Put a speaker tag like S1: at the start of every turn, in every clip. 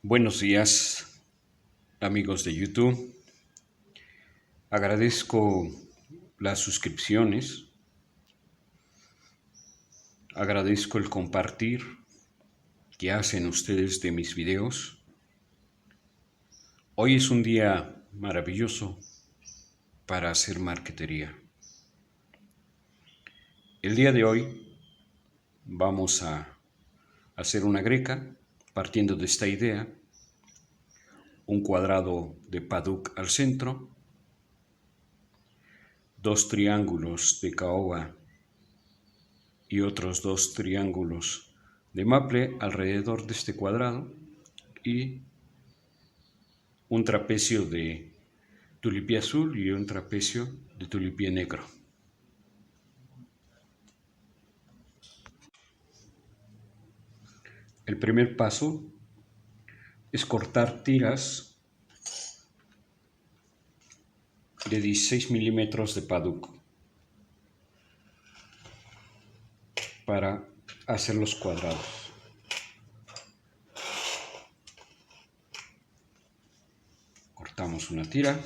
S1: Buenos días, amigos de YouTube. Agradezco las suscripciones, agradezco el compartir que hacen ustedes de mis videos. Hoy es un día maravilloso para hacer marketería. El día de hoy vamos a hacer una greca partiendo de esta idea: un cuadrado de Paduk al centro, dos triángulos de caoba y otros dos triángulos de maple alrededor de este cuadrado y un trapecio de tulipé azul y un trapecio de tulipé negro. El primer paso es cortar tiras de 16 milímetros de Paduk para hacer los cuadrados. Cortamos una tira.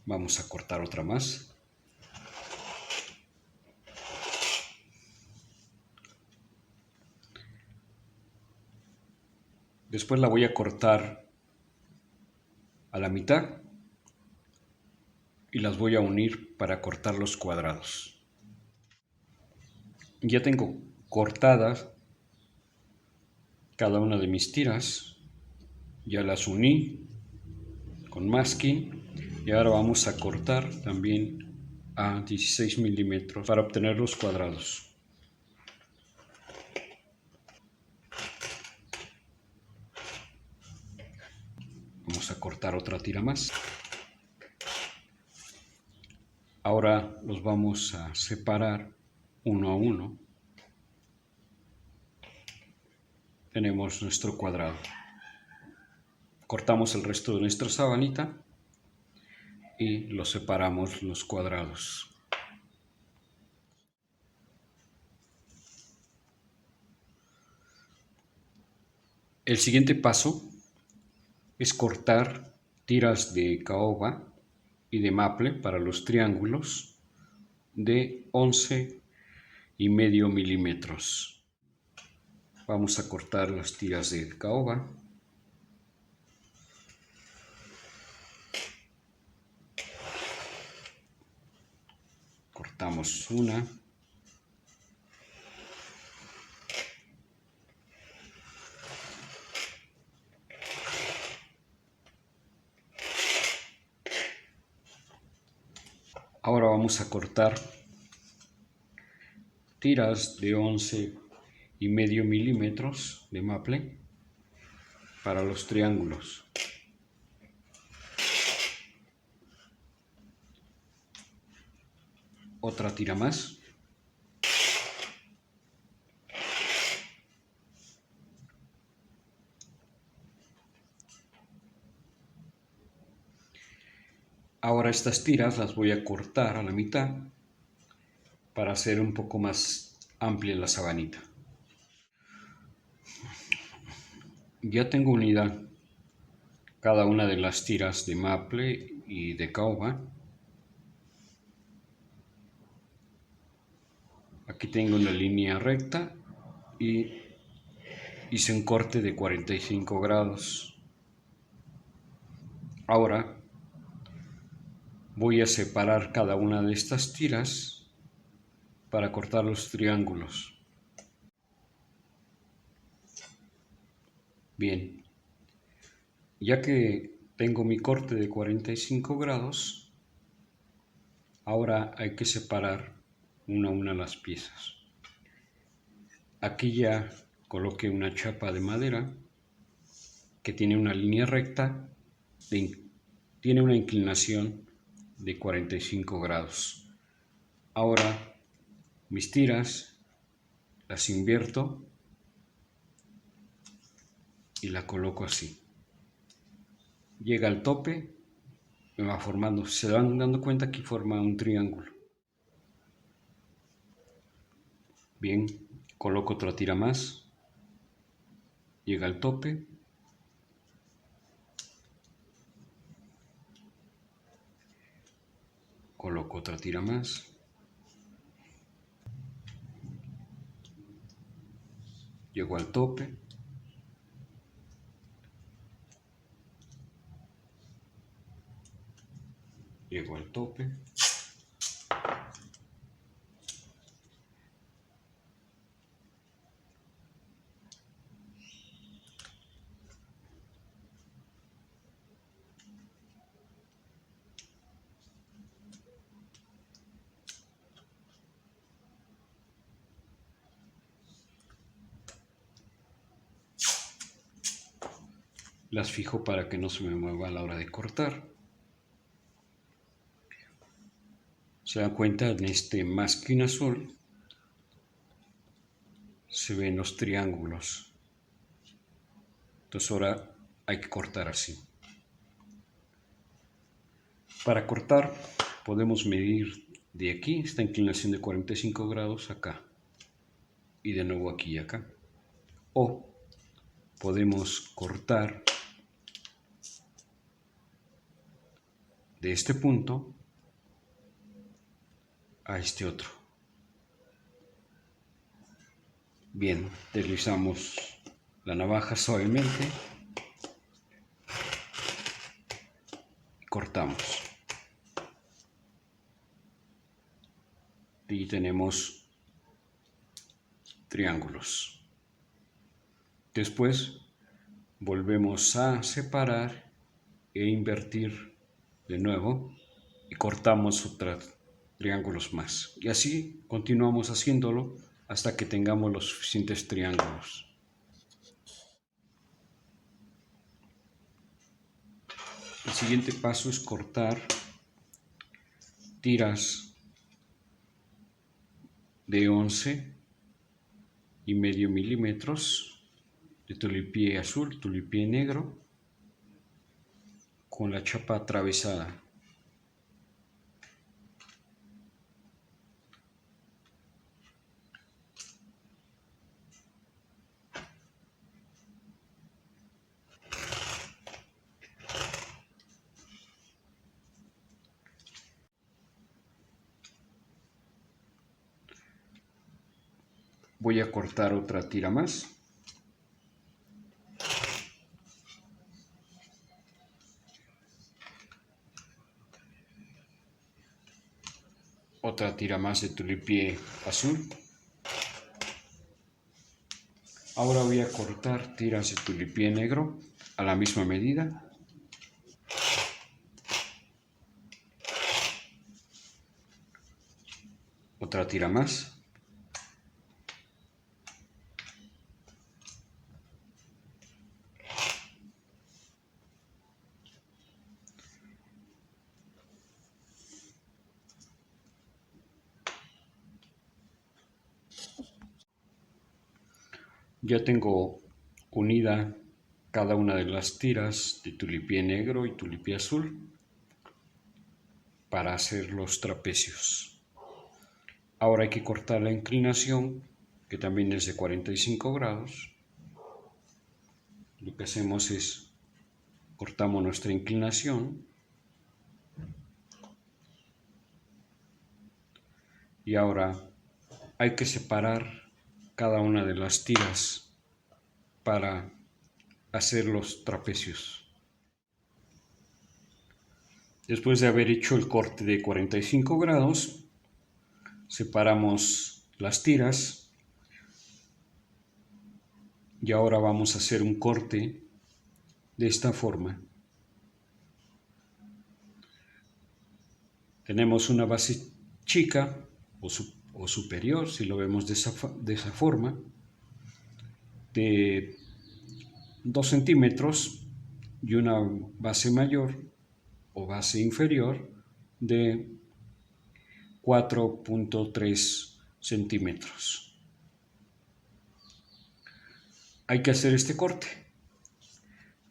S1: Vamos a cortar otra más. Después la voy a cortar a la mitad y las voy a unir para cortar los cuadrados. Ya tengo cortadas cada una de mis tiras, ya las uní con masking y ahora vamos a cortar también a 16 milímetros para obtener los cuadrados. Vamos a cortar otra tira más. Ahora los vamos a separar uno a uno. Tenemos nuestro cuadrado. Cortamos el resto de nuestra sabanita y los separamos los cuadrados. El siguiente paso es cortar tiras de caoba y de maple para los triángulos de 11,5 milímetros. Vamos a cortar las tiras de caoba. Cortamos una. Ahora vamos a cortar tiras de 11,5 milímetros de maple para los triángulos. Otra tira más. Ahora estas tiras las voy a cortar a la mitad para hacer un poco más amplia la sabanita. Ya tengo unida cada una de las tiras de maple y de caoba. Aquí tengo una línea recta y hice un corte de 45 grados. Ahora voy a separar cada una de estas tiras para cortar los triángulos. Bien, ya que tengo mi corte de 45 grados, ahora hay que separar una a una las piezas. Aquí ya coloqué una chapa de madera que tiene una línea recta, tiene una inclinación de 45 grados. Ahora mis tiras las invierto y la coloco así. Llega al tope, me va formando, se van dando cuenta que forma un triángulo. Bien, coloco otra tira más, llega al tope, coloco otra tira más, llego al tope, llego al tope, las fijo para que no se me mueva a la hora de cortar. Se dan cuenta, en este masking azul se ven los triángulos. Entonces ahora hay que cortar así. Para cortar podemos medir de aquí, esta inclinación de 45 grados acá, y de nuevo aquí y acá. O podemos cortar de este punto a este otro. Bien, deslizamos la navaja suavemente y cortamos. Y tenemos triángulos. Después volvemos a separar e invertir de nuevo y cortamos otros triángulos más. Y así continuamos haciéndolo hasta que tengamos los suficientes triángulos. El siguiente paso es cortar tiras de 11,5 milímetros de tulipié azul, tulipié negro, con la chapa atravesada. Voy a cortar otra tira más. Otra tira más de tulipié azul. Ahora voy a cortar tiras de tulipié negro a la misma medida. Otra tira más. Ya tengo unida cada una de las tiras de tulipié negro y tulipié azul para hacer los trapecios. Ahora hay que cortar la inclinación, que también es de 45 grados. Lo que hacemos es cortamos nuestra inclinación y ahora hay que separar cada una de las tiras para hacer los trapecios. Después de haber hecho el corte de 45 grados, separamos las tiras y ahora vamos a hacer un corte de esta forma. Tenemos una base chica o superior, si lo vemos de esa forma, de 2 centímetros y una base mayor o base inferior de 4,3 centímetros. Hay que hacer este corte.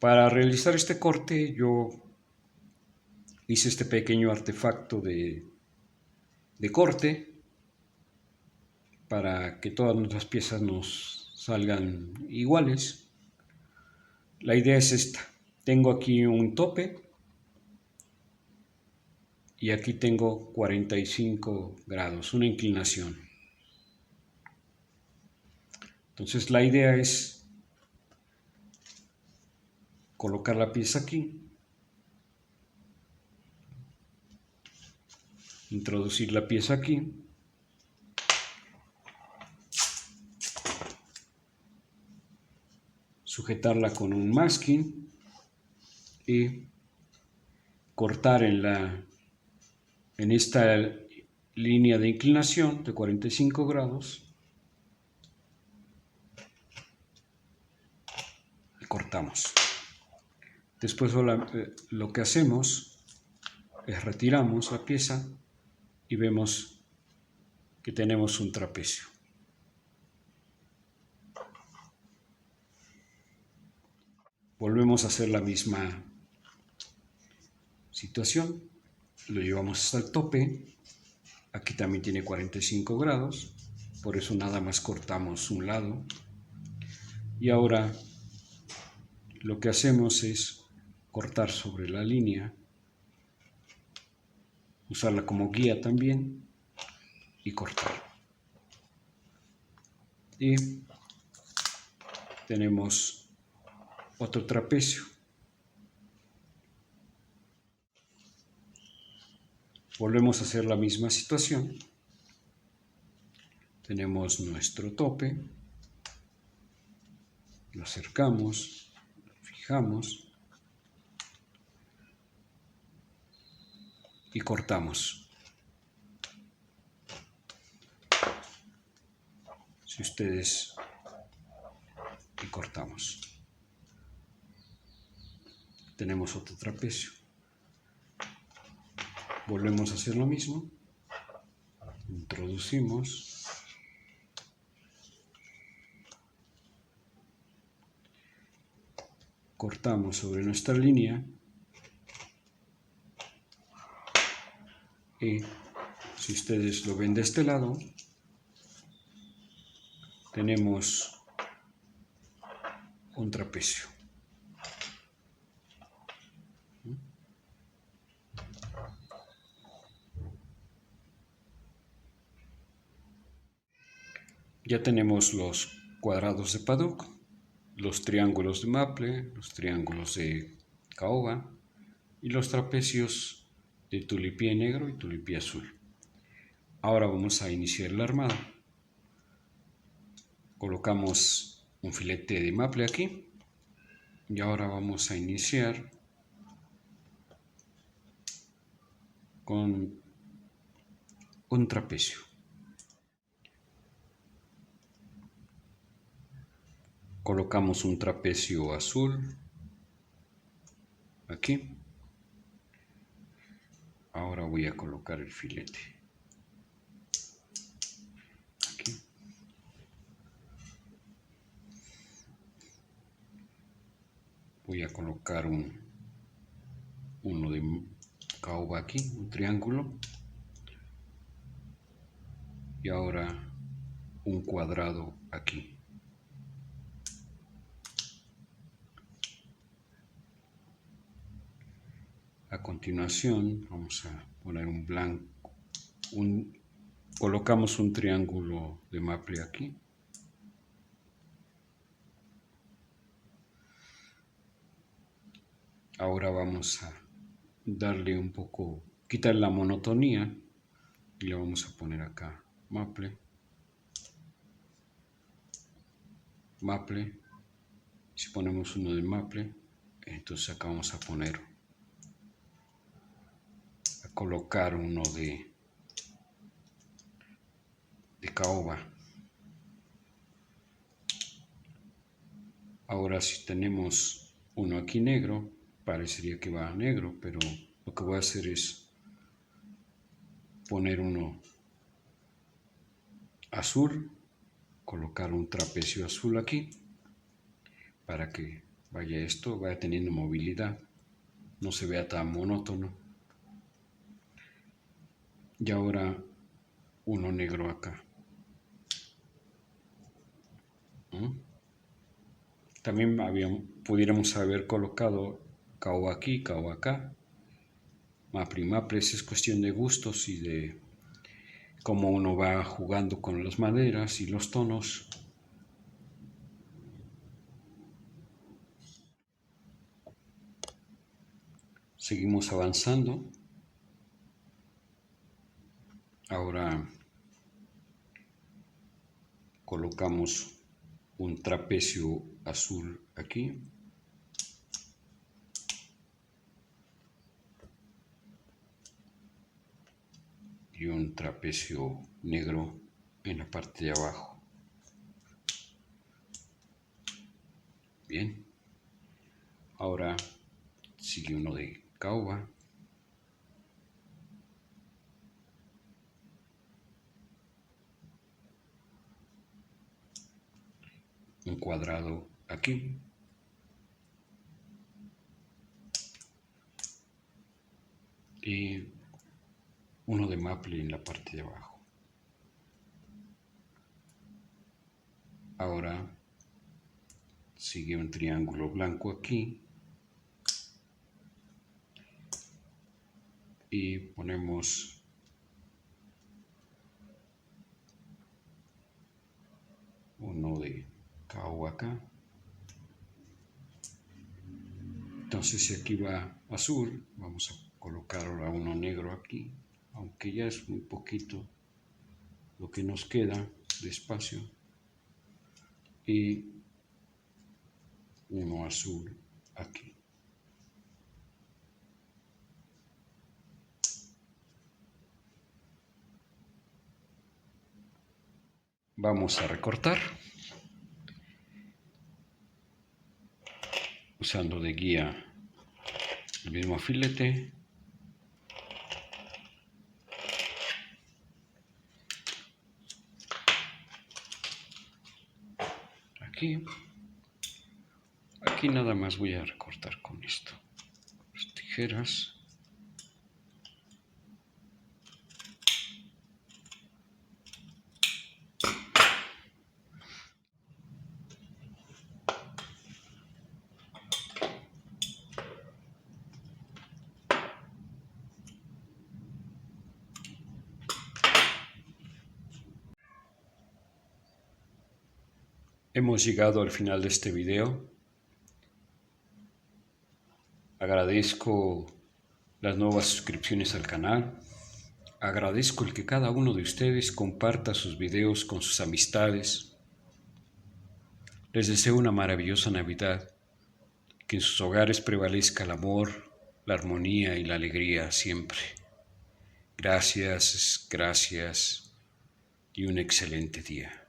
S1: Para realizar este corte yo hice este pequeño artefacto de corte para que todas nuestras piezas nos salgan iguales. La idea es esta. Tengo aquí un tope y aquí tengo 45 grados, una inclinación. Entonces la idea es colocar la pieza aquí, introducir la pieza aquí, sujetarla con un masking y cortar en esta línea de inclinación de 45 grados y cortamos. Después lo que hacemos es retiramos la pieza y vemos que tenemos un trapecio. Volvemos a hacer la misma situación, lo llevamos hasta el tope, aquí también tiene 45 grados, por eso nada más cortamos un lado. Y ahora lo que hacemos es cortar sobre la línea, usarla como guía también y cortar. Y tenemos otro trapecio. Volvemos a hacer la misma situación. Tenemos nuestro tope, lo acercamos, lo fijamos y cortamos. Si ustedes y cortamos. Tenemos otro trapecio. Volvemos a hacer lo mismo. Introducimos. Cortamos sobre nuestra línea. Y si ustedes lo ven de este lado, tenemos un trapecio. Ya tenemos los cuadrados de Paddock, los triángulos de Maple, los triángulos de caoba y los trapecios de tulipié negro y tulipié azul. Ahora vamos a iniciar el armado. Colocamos un filete de maple aquí y ahora vamos a iniciar con un trapecio. Colocamos un trapecio azul aquí. Ahora voy a colocar el filete aquí. Voy a colocar uno de caoba aquí, un triángulo. Y ahora un cuadrado aquí. A continuación vamos a poner un blanco, colocamos un triángulo de maple aquí. Ahora vamos a darle un poco, quitar la monotonía y le vamos a poner acá maple, maple. Si ponemos uno de maple, entonces acá vamos a colocar uno de caoba. Ahora si tenemos uno aquí negro, parecería que va negro, pero lo que voy a hacer es poner uno azul, colocar un trapecio azul aquí, para que vaya teniendo movilidad, no se vea tan monótono. Y ahora uno negro acá. También pudiéramos haber colocado caoba aquí, caoba acá. Mapri mapres es cuestión de gustos y de cómo uno va jugando con las maderas y los tonos. Seguimos avanzando. Ahora colocamos un trapecio azul aquí. Y un trapecio negro en la parte de abajo. Bien. Ahora sigue uno de caoba. Un cuadrado aquí. Y uno de maple en la parte de abajo. Ahora sigue un triángulo blanco aquí. Y ponemos uno de caoba acá. Entonces si aquí va azul, vamos a colocar ahora uno negro aquí, aunque ya es muy poquito lo que nos queda de espacio. Y uno azul aquí. Vamos a recortar usando de guía el mismo filete. Aquí nada más voy a recortar con esto, las tijeras. Hemos llegado al final de este video. Agradezco las nuevas suscripciones al canal. Agradezco el que cada uno de ustedes comparta sus videos con sus amistades. Les deseo una maravillosa Navidad. Que en sus hogares prevalezca el amor, la armonía y la alegría siempre. Gracias, gracias y un excelente día.